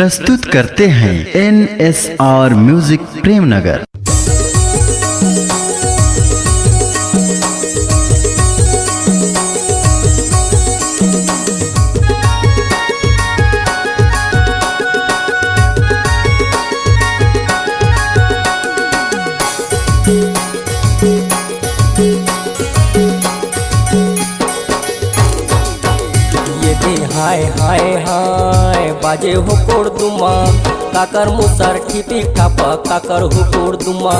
प्रस्तुत करते हैं NSR म्यूजिक प्रेमनगर। हाय हाय हाय बाजे हो कोड़ दुमा काकर मुसर ठीपी खापा काकर हो कोड़ दुमा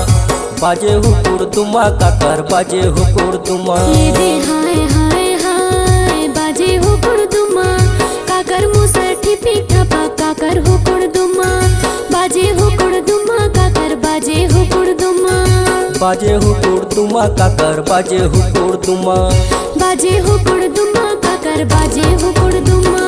बाजे हो कोड़ दुमा काकर बाजे हो कोड़ दुमा। ये दे हाय हाय हाय बाजे हो कोड़ दुमा काकर मुसर ठीपी खापा काकर हो कोड़ दुमा बाजे हो कोड़ दुमा काकर बाजे हो कोड़ दुमा बाजे हो कोड़ दुमा काकर बाजे हो कोड़ दुमा बाजे हो कोड़ दुमा काकर बाजे हो कोड़ दुमा।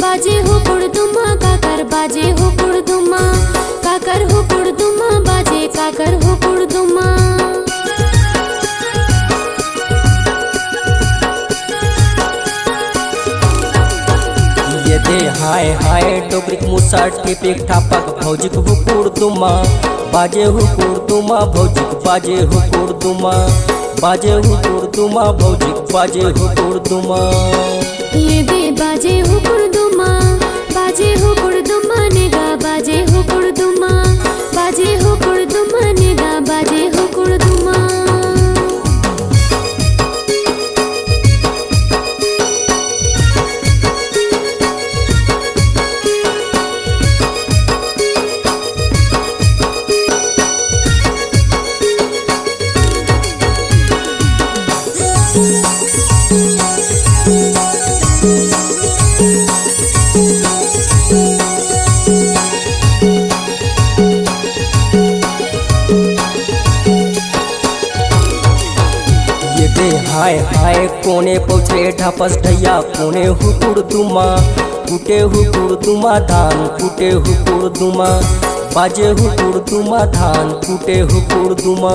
बाजे हो कुड़ दुमा काकर बाजे हो कुड़ दुमा काकर हो कुड़ दुमा बाजे काकर हो कुड़ दुमा। ये दे हाय हाय डोगरिक मुसा टिपिक ठापक भौजिक हो कुड़ दुमा बाजे हो कुड़ दुमा भौजिक बाजे हो कुड़ दुमा बाजे हो कुड़ दुमा भौजिक बाजे हो कुड़ दुमा। ये दे बाजे हो कुड़ दुमा बाजे हो कुड़ दुमा नेगा बाजे हो कुड़ दुमा बाजे हो कुड़ दुमा नेगा बाजे हो कुड़ दुमा। हाय हाय कोने पहुँचे ढापस ढैया कोने हुकुड़ दुमा कुटे हुकुड़ दुमा धान कुटे हुकुड़ दुमा बाजे हुकुड़ दुमा धान कुटे हुकुड़ दुमा।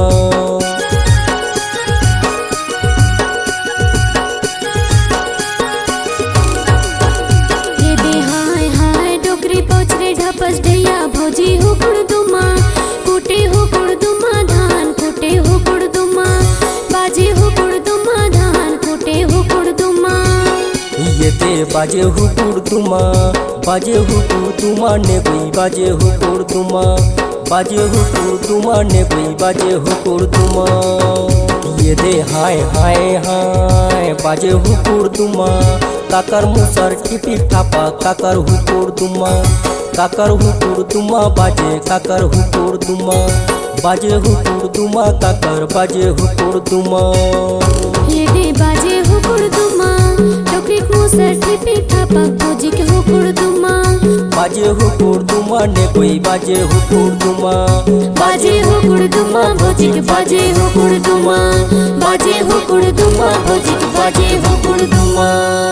ये दे हाय हाय डोगरी पहुँचे ढापस ढैया भौजी हुकुड़ दुमा कुटे हुकुड़ दुमा धान कुटे हुकुड़ दुमा बाजे हुकुड़ दुमा धान कुटे हुकुड़ दुमा। ये दे बाजे हुकुड़ दुमा बाजे हुकुड़ दुमा ने कोई बाजे हुकुड़ दुमा बाजे हुकुड़ दुमा ने कोई बाजे हुकुड़ दुमा। ये दे हाय हाय हाय बाजे हुकुड़ दुमा काकर मुसर ठीपी ठापा काकर हुकुड़ दुमा काकर हुकुड़ दुमा बाजे काकर हुकुड़ दुमा बाजे हुकुड़ दुमा काकर बाजे हुकुड़ दुमा। ये दे बाजे हुकुड़ दुमा डोगरी मुसर ठीपी ठापा भौजी के हुकुड़ दुमा बाजे हुकुड़ दुमा ने कोई बाजे हुकुड़ दुमा बाजे हुकुड़ दुमा भौजी के बाजे हुकुड़ दुमा बाजे हुकुड़ दुमा भौजी के बाजे हुकुड़ दुमा।